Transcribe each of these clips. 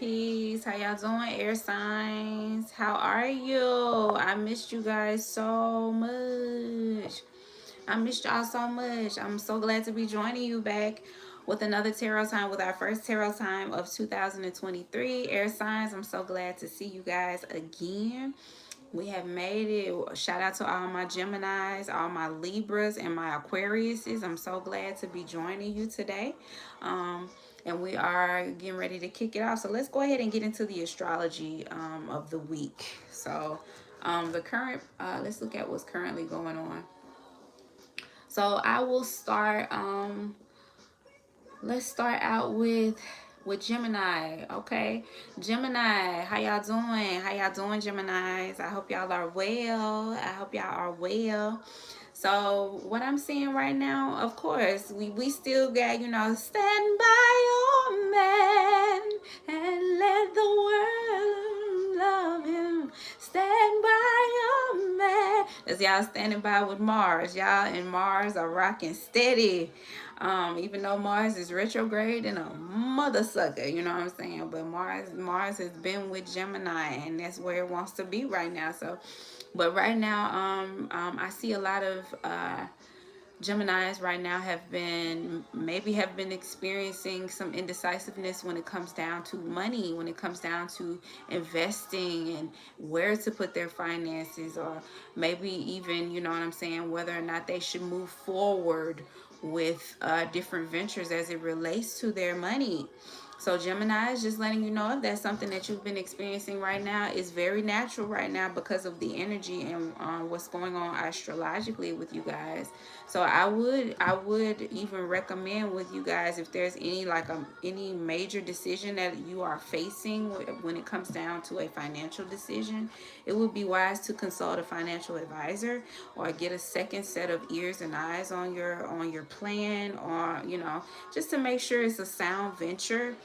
peace. How y'all doing, air signs? How are you? I missed you guys so much. I missed y'all so much. I'm so glad to be joining you back with another tarot time, with our first tarot time of 2023. Air signs, I'm so glad to see you guys again. We have made it. Shout out to all my Geminis, all my Libras, and my Aquariuses. I'm so glad to be joining you today. Um, and we are getting ready to kick it off. So let's go ahead and get into the astrology of the week. So let's look at what's currently going on. So I will start. Let's start out with Gemini. Okay, Gemini, how y'all doing? How y'all doing, Geminis? I hope y'all are well. I hope y'all are well. So what I'm seeing right now, of course, we still got, stand by your man and let the world love him. Stand by your man. As y'all standing by with Mars. Y'all and Mars are rocking steady. Even though Mars is retrograde and a mother sucker, you know what I'm saying? But Mars has been with Gemini, and that's where it wants to be right now. So, but right now, I see a lot of Geminis right now have been experiencing some indecisiveness when it comes down to money, when it comes down to investing and where to put their finances, or maybe even, you know what I'm saying, whether or not they should move forward with different ventures as it relates to their money. So Gemini is just letting you know, if that's something that you've been experiencing right now, is very natural right now because of the energy and what's going on astrologically with you guys. So I would even recommend with you guys, if there's any major decision that you are facing when it comes down to a financial decision, it would be wise to consult a financial advisor or get a second set of ears and eyes on your plan, or just to make sure it's a sound venture.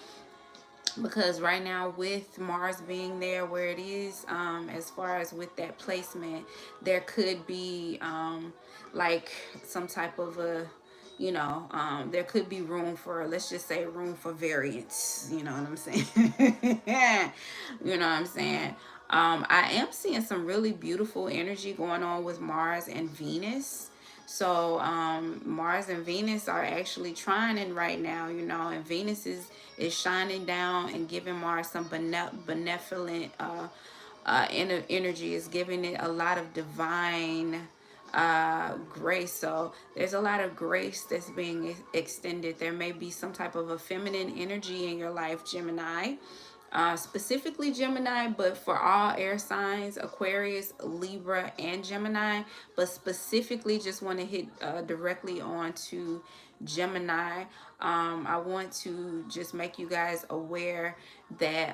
Because right now, with Mars being there where it is, as far as with that placement, there could be like some type of a, there could be room for, let's just say, room for variance. You know what I'm saying? You know what I'm saying? I am seeing some really beautiful energy going on with Mars and Venus. So Mars and Venus are actually trining right now, and Venus is shining down and giving Mars some benevolent energy, is giving it a lot of divine grace. So there's a lot of grace that's being extended. There may be some type of a feminine energy in your life, Gemini. Specifically Gemini, but for all air signs, Aquarius, Libra, and Gemini. But specifically, just want to hit directly on to Gemini. I want to just make you guys aware that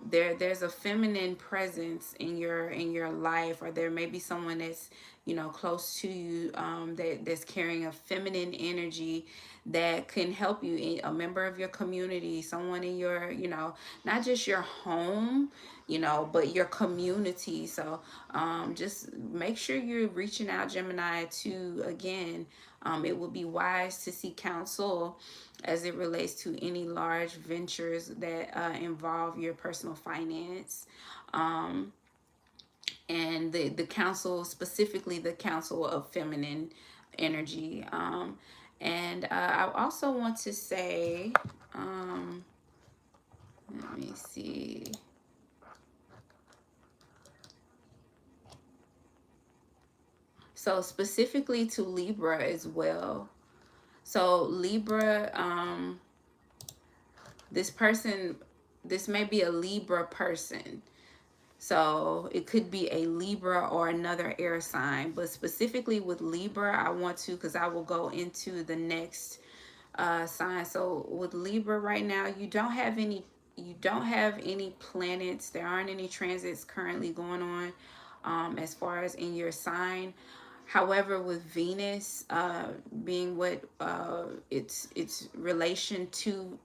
there's a feminine presence in your life, or there may be someone that's close to you, that's carrying a feminine energy that can help you, a member of your community, someone in your, not just your home, but your community. So just make sure you're reaching out, Gemini, to, again, it would be wise to seek counsel as it relates to any large ventures that involve your personal finance. And the council, specifically the council of feminine energy. And I also want to say, let me see. So specifically to Libra as well. So Libra, this may be a Libra person. So it could be a Libra or another air sign, but specifically with Libra, I want to, because I will go into the next sign. So with Libra right now, you don't have any planets. There aren't any transits currently going on as far as in your sign. However, with Venus being what its relation to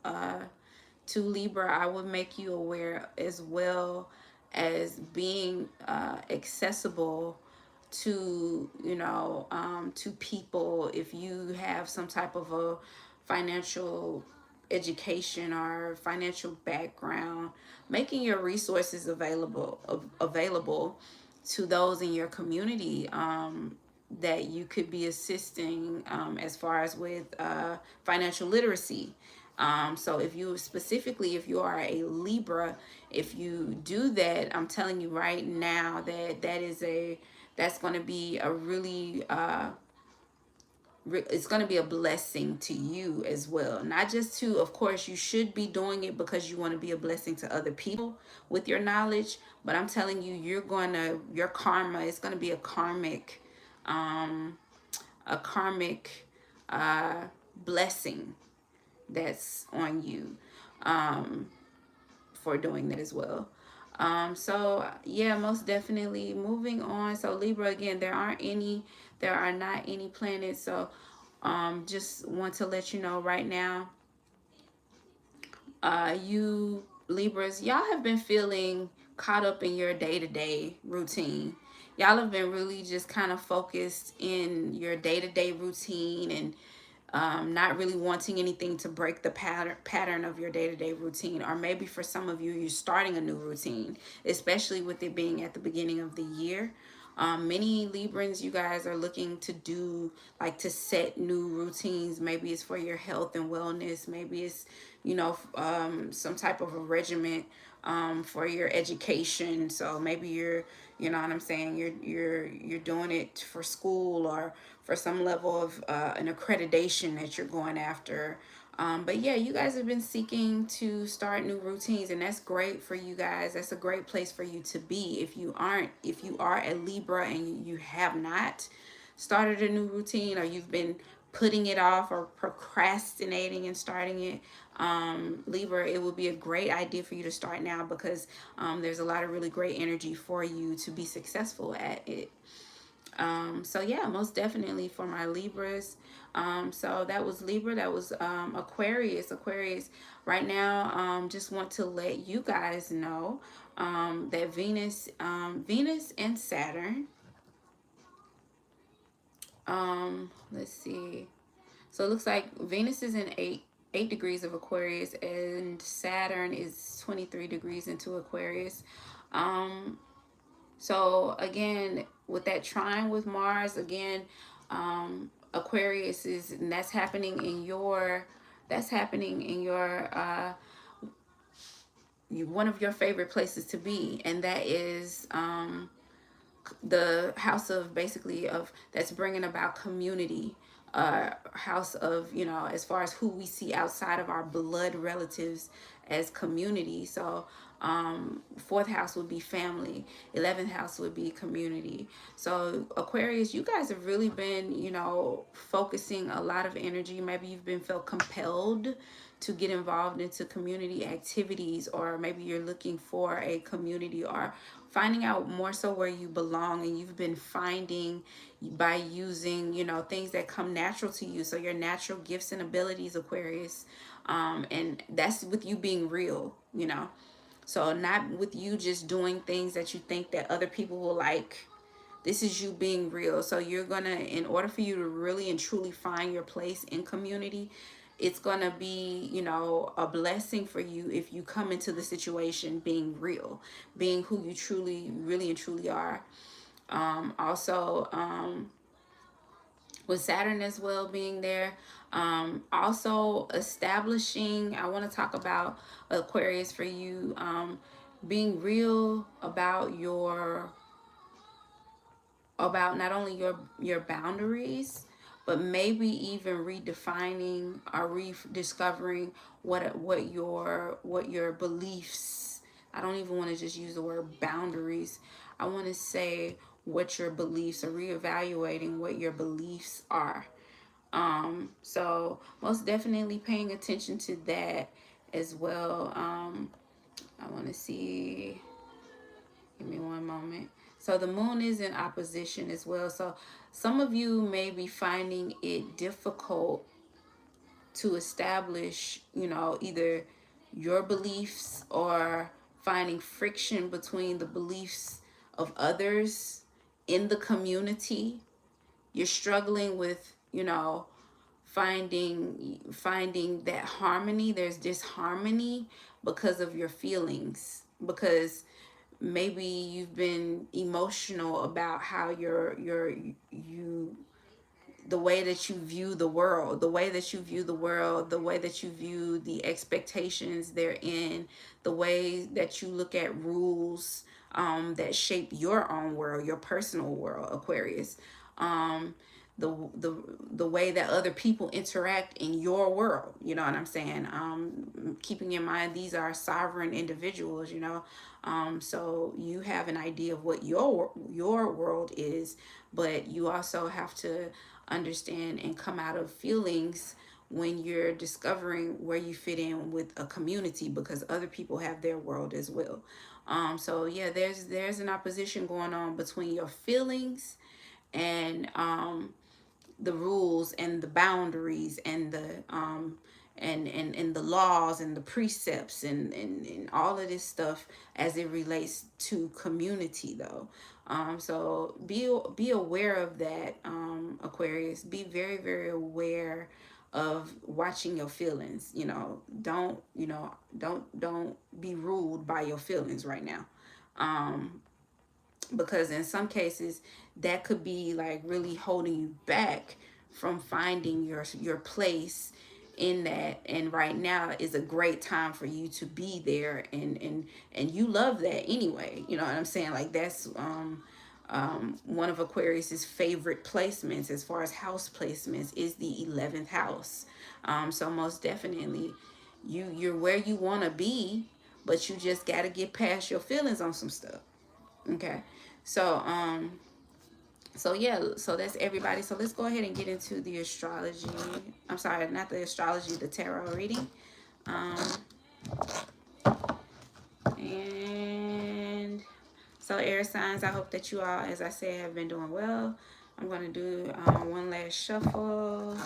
Libra, I would make you aware as well as being accessible to to people. If you have some type of a financial education or financial background, making your resources available to those in your community that you could be assisting as far as with financial literacy. So if you specifically, if you are a Libra, if you do that, I'm telling you right now that that's going to be a really it's going to be a blessing to you as well. Not just to, of course, you should be doing it because you want to be a blessing to other people with your knowledge. But I'm telling you, your karma is going to be a karmic blessing that's on you for doing that as well. So yeah, most definitely moving on. So Libra, again, there are not any planets. So just want to let you know right now, you Libras, y'all have been feeling caught up in your day-to-day routine. Y'all have been really just kind of focused in your day-to-day routine and not really wanting anything to break the pattern of your day-to-day routine. Or maybe for some of you, you're starting a new routine, especially with it being at the beginning of the year. Many Librans, you guys are looking to do, like, to set new routines. Maybe it's for your health and wellness. Maybe it's, some type of a regiment for your education. So maybe you know what I'm saying, you're doing it for school or for some level of an accreditation that you're going after. But yeah, you guys have been seeking to start new routines, and that's great for you guys. That's a great place for you to be. If you are a Libra and you have not started a new routine, or you've been putting it off or procrastinating and starting it, Libra, it would be a great idea for you to start now, because there's a lot of really great energy for you to be successful at it. So yeah, most definitely for my Libras. So that was Libra. That was Aquarius right now. Just want to let you guys know that Venus and Saturn, let's see, so it looks like Venus is in 8 degrees of Aquarius, and Saturn is 23 degrees into Aquarius. So again, with that trine with Mars, again, Aquarius is, and that's happening in your one of your favorite places to be, and that is the house of, basically, of, that's bringing about community, house of, as far as who we see outside of our blood relatives as community. So fourth house would be family, 11th house would be community. So Aquarius, you guys have really been, focusing a lot of energy. Maybe you've been felt compelled to get involved into community activities, or maybe you're looking for a community, or finding out more so where you belong, and you've been finding by using, things that come natural to you. So your natural gifts and abilities, Aquarius, and that's with you being real, so not with you just doing things that you think that other people will like. This is you being real. So you're gonna, in order for you to really and truly find your place in community, it's gonna be, a blessing for you if you come into the situation being real, being who you truly, really and truly are. Also, with Saturn as well being there, also establishing, I want to talk about Aquarius for you, being real about not only your boundaries, but maybe even redefining or rediscovering what your beliefs. I don't even want to just use the word boundaries. I want to say what your beliefs are, reevaluating what your beliefs are. So most definitely paying attention to that as well. I want to see. Give me one moment. So the moon is in opposition as well. So some of you may be finding it difficult to establish, either your beliefs, or finding friction between the beliefs of others in the community. You're struggling with, finding that harmony. There's disharmony because of your feelings, because maybe you've been emotional about how you the way that you view the world, the way that you view the world, the way that you view the expectations therein, the way that you look at rules that shape your own world, your personal world, Aquarius. Um, the way that other people interact in your world, you know what I'm saying? Keeping in mind these are sovereign individuals, you know. So you have an idea of what your world is, but you also have to understand and come out of feelings when you're discovering where you fit in with a community, because other people have their world as well. So yeah, there's an opposition going on between your feelings and the rules and the boundaries and the and the laws and the precepts and all of this stuff as it relates to community though. So be aware of that, Aquarius. Be very, very aware of watching your feelings. Don't be ruled by your feelings right now. Um, because in some cases that could be like really holding you back from finding your place in that. And right now is a great time for you to be there, and you love that anyway, you know what I'm saying? Like that's one of Aquarius's favorite placements as far as house placements is the 11th house. So most definitely you're where you want to be, but you just got to get past your feelings on some stuff. Okay. So so yeah, so that's everybody. So let's go ahead and get into the astrology. I'm sorry, not the astrology, the tarot reading. Um and so air signs, I hope that you all, as I said, have been doing well. I'm going to do one last shuffle,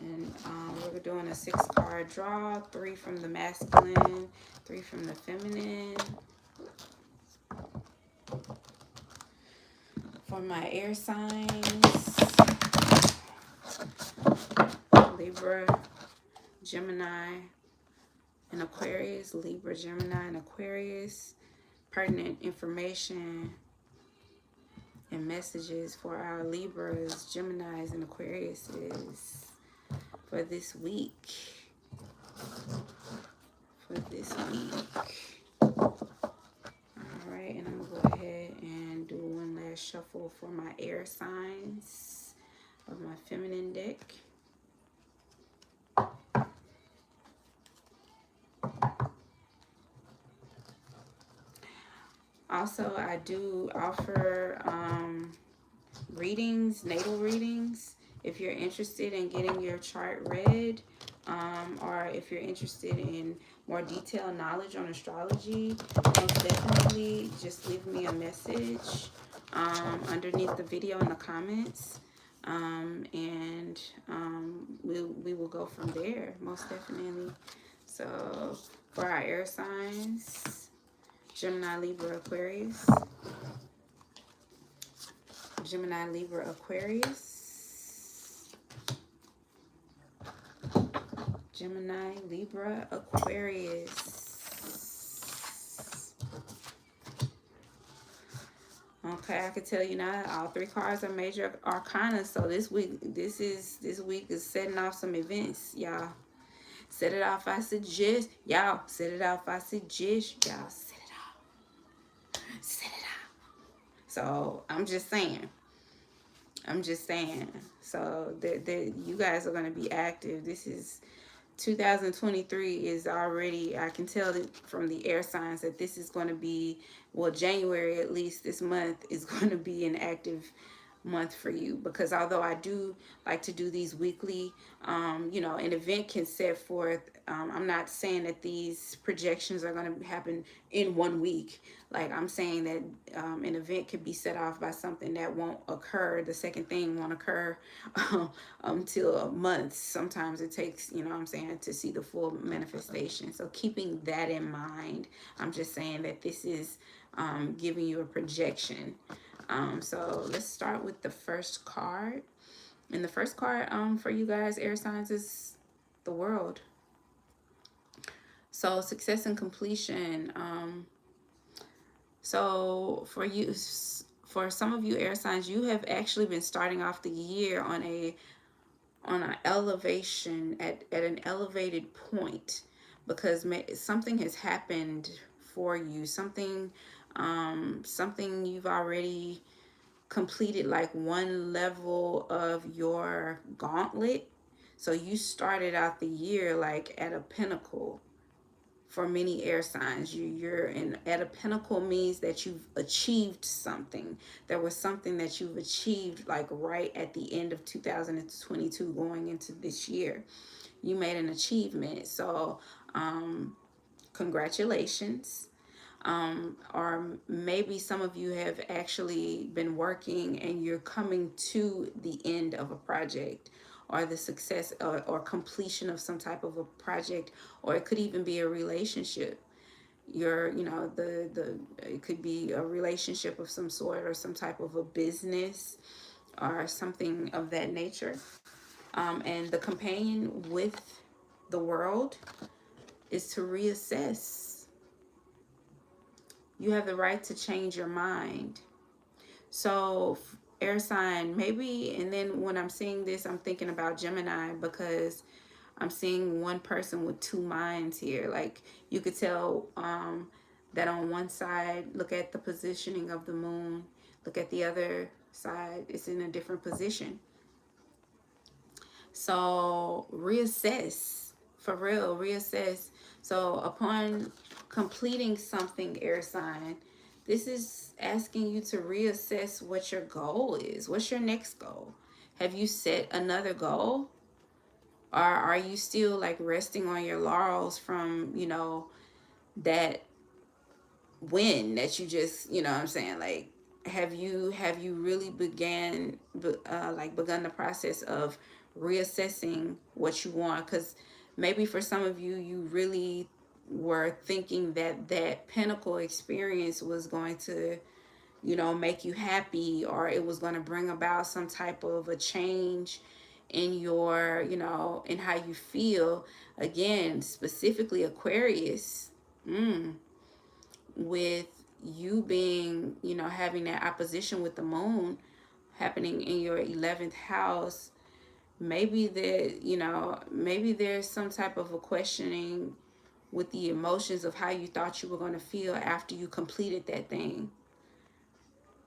and we're doing a 6-card draw, 3 from the masculine, 3 from the feminine. For my air signs, Libra, Gemini, and Aquarius. Libra, Gemini, and Aquarius. Pertinent information and messages for our Libras, Geminis, and Aquariuses for this week. Alright, and I'm going to go ahead and do one last shuffle for my air signs of my feminine deck. Also, I do offer readings, natal readings, if you're interested in getting your chart read, or if you're interested in more detailed knowledge on astrology, most definitely just leave me a message underneath the video in the comments, and we will go from there, most definitely. So for our air signs, Gemini, Libra, Aquarius. Gemini, Libra, Aquarius. Gemini, Libra, Aquarius. Okay, I can tell you now, all 3 cards are major arcana. So this week is setting off some events, y'all. Set it off, I suggest. Y'all, set it off, I suggest. Y'all, set it off. Set it off. So I'm just saying. So you guys are going to be active. This is 2023 is already, I can tell that from the air signs that this is going to be, well, January at least, this month is going to be an active month for you, because although I do like to do these weekly, an event can set forth. I'm not saying that these projections are going to happen in 1 week. Like I'm saying that an event could be set off by something that won't occur. The second thing won't occur until months. Sometimes it takes, to see the full manifestation. So keeping that in mind, I'm just saying that this is giving you a projection. So let's start with the first card. And the first card for you guys, air signs, is the World. So success and completion. So for some of you air signs, you have actually been starting off the year on an elevation, at an elevated point, because something has happened for you. Something you've already completed, like one level of your gauntlet. So you started out the year like at a pinnacle. For many air signs, you're in at a pinnacle, means that you've achieved something. There was something that you've achieved like right at the end of 2022 going into this year. You made an achievement. So congratulations. Or maybe some of you have actually been working and you're coming to the end of a project, or the success or completion of some type of a project, or it could even be a relationship. The it could be a relationship of some sort, or some type of a business, or something of that nature. And the companion with the World is to reassess. You have the right to change your mind. So, air sign, maybe, and then when I'm seeing this, I'm thinking about Gemini, because I'm seeing one person with two minds here. Like, you could tell that on one side, look at the positioning of the moon, look at the other side, it's in a different position. So reassess, for real, reassess. So upon completing something, air sign, this is asking you to reassess what your goal is. What's your next goal? Have you set another goal? Or are you still like resting on your laurels from, that win that you just, what I'm saying? Like, have you really begun the process of reassessing what you want? Because maybe for some of you, you really were thinking that that pinnacle experience was going to, make you happy, or it was going to bring about some type of a change in your, in how you feel. Again, specifically Aquarius. With you being, having that opposition with the moon happening in your 11th house, maybe there's some type of a questioning with the emotions of how you thought you were going to feel after you completed that thing.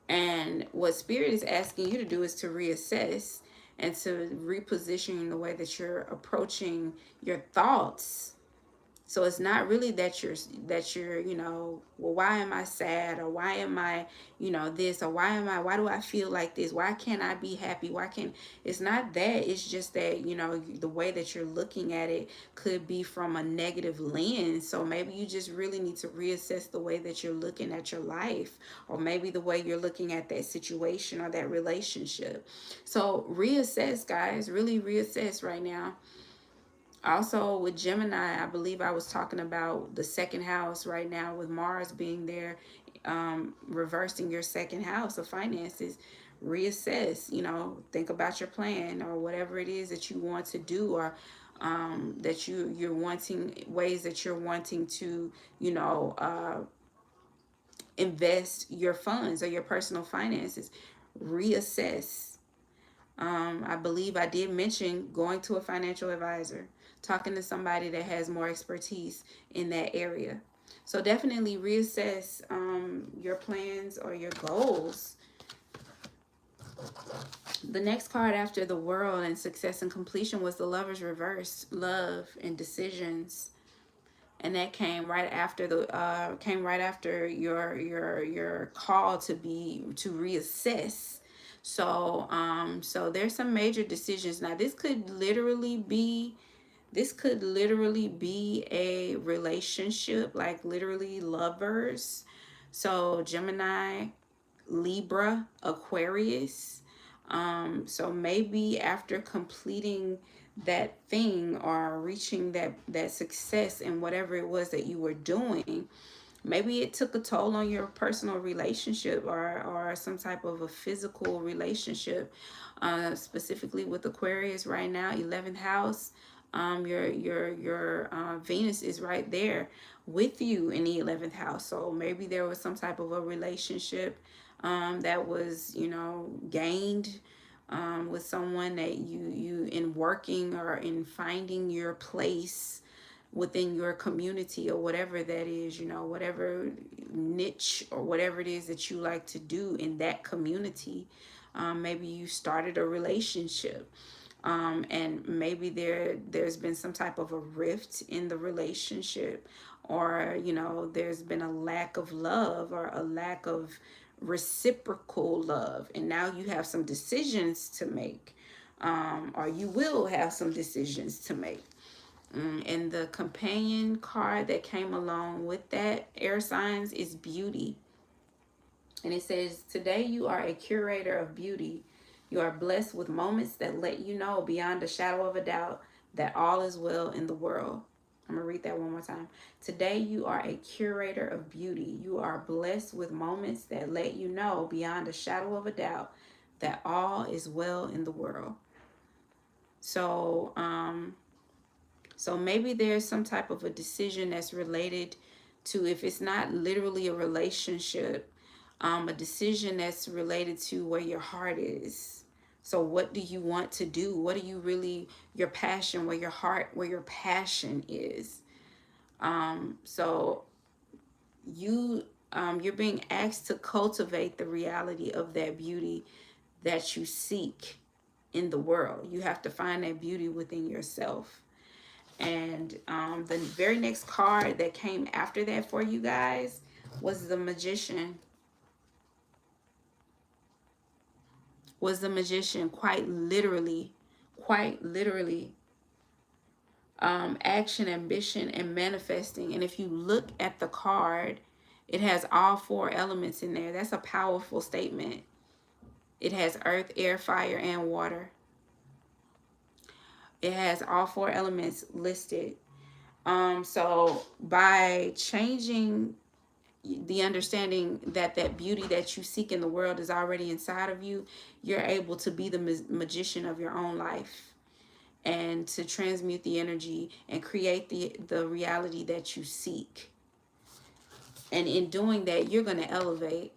And what Spirit is asking you to do is to reassess and to reposition the way that you're approaching your thoughts. So it's not really that you're, well, why am I sad, or why am I, this, or why do I feel like this? Why can't I be happy? It's not that. It's just that, the way that you're looking at it could be from a negative lens. So maybe you just really need to reassess the way that you're looking at your life, or maybe the way you're looking at that situation or that relationship. So reassess, guys, really reassess right now. Also with Gemini, I believe I was talking about the second house right now, with Mars being there, reversing your second house of finances. Reassess, think about your plan, or whatever it is that you want to do, or that you're wanting, ways that you're wanting to, invest your funds or your personal finances. Reassess. I believe I did mention going to a financial advisor, talking to somebody that has more expertise in that area. So definitely reassess your plans or your goals. The next card after the World and success and completion was the Lover's reverse, love and decisions. And that came right after your call to reassess. So so there's some major decisions. Now this could literally be a relationship, like literally lovers. So Gemini, Libra, Aquarius. So maybe after completing that thing, or reaching that success in whatever it was that you were doing, Maybe it took a toll on your personal relationship, or some type of a physical relationship, specifically with Aquarius right now, 11th house. Your Venus is right there with you in the 11th house. So maybe there was some type of a relationship that was, gained with someone that you in working or in finding your place within your community, or whatever that is, whatever niche or whatever it is that you like to do in that community. Maybe you started a relationship, and maybe there's been some type of a rift in the relationship, or there's been a lack of love, or a lack of reciprocal love, and now you have some decisions to make, or you will have some decisions to make. And the companion card that came along with that, air signs, is beauty. And it says, today you are a curator of beauty. You are blessed with moments that let you know beyond a shadow of a doubt that all is well in the world. I'm going to read that one more time. Today you are a curator of beauty. You are blessed with moments that let you know beyond a shadow of a doubt that all is well in the world. So, so maybe there's some type of a decision that's related to, if it's not literally a relationship, a decision that's related to where your heart is. So what do you want to do? What do you really, your passion, where your heart, where your passion is? So you're being asked to cultivate the reality of that beauty that you seek in the world. You have to find that beauty within yourself. And the very next card that came after that for you guys was the Magician. Quite literally, action, ambition, and manifesting. And if you look at the card, it has all four elements in there. That's a powerful statement. It has earth, air, fire, and water. It has all four elements listed. So by changing the understanding that that beauty that you seek in the world is already inside of you, you're able to be the magician of your own life, and to transmute the energy and create the reality that you seek. And in doing that, you're going to elevate.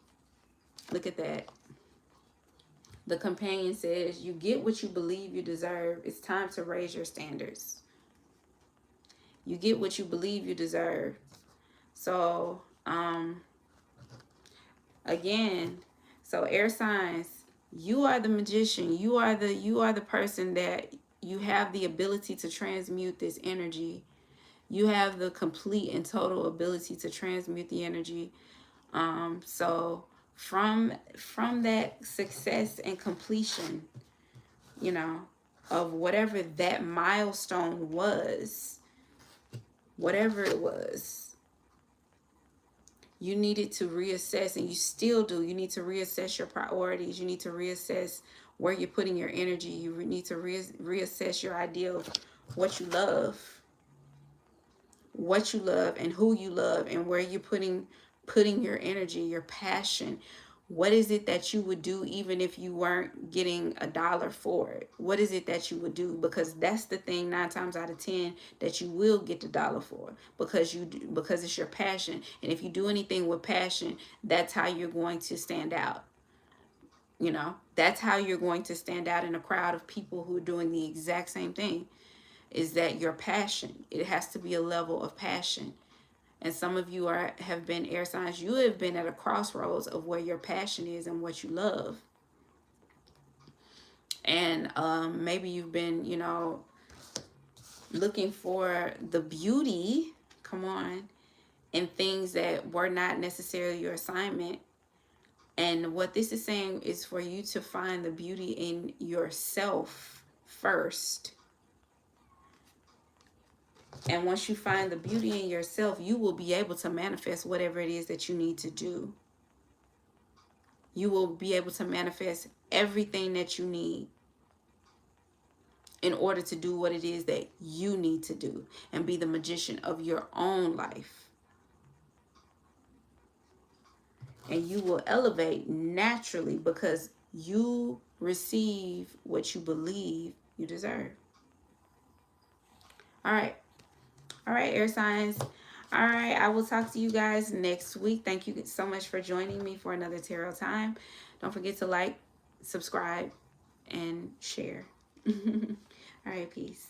Look at that. The companion says, you get what you believe you deserve. It's time to raise your standards. You get what you believe you deserve. So, again, so air signs, you are the magician. You are the person that you have the ability to transmute this energy. You have the complete and total ability to transmute the energy. So from that success and completion, of whatever that milestone was, whatever it was, you needed to reassess, and you still do. You need to reassess your priorities. You need to reassess where you're putting your energy. You need to reassess your idea of what you love, and who you love, and where you're putting your energy, your passion. What is it that you would do even if you weren't getting $1 for it? What is it that you would do? Because that's the thing, 9 times out of 10, that you will get the $1 for, because it's your passion. And if you do anything with passion, that's how you're going to stand out. That's how you're going to stand out in a crowd of people who are doing the exact same thing. Is that your passion? It has to be a level of passion. And some of you have been air signs. You have been at a crossroads of where your passion is and what you love. And maybe you've been, looking for the beauty, come on, in things that were not necessarily your assignment. And what this is saying is for you to find the beauty in yourself first. And once you find the beauty in yourself, you will be able to manifest whatever it is that you need to do. You will be able to manifest everything that you need in order to do what it is that you need to do and be the magician of your own life. and you will elevate naturally because you receive what you believe you deserve. All right. All right, air signs. All right, I will talk to you guys next week. Thank you so much for joining me for another tarot time. Don't forget to like, subscribe, and share. All right, peace.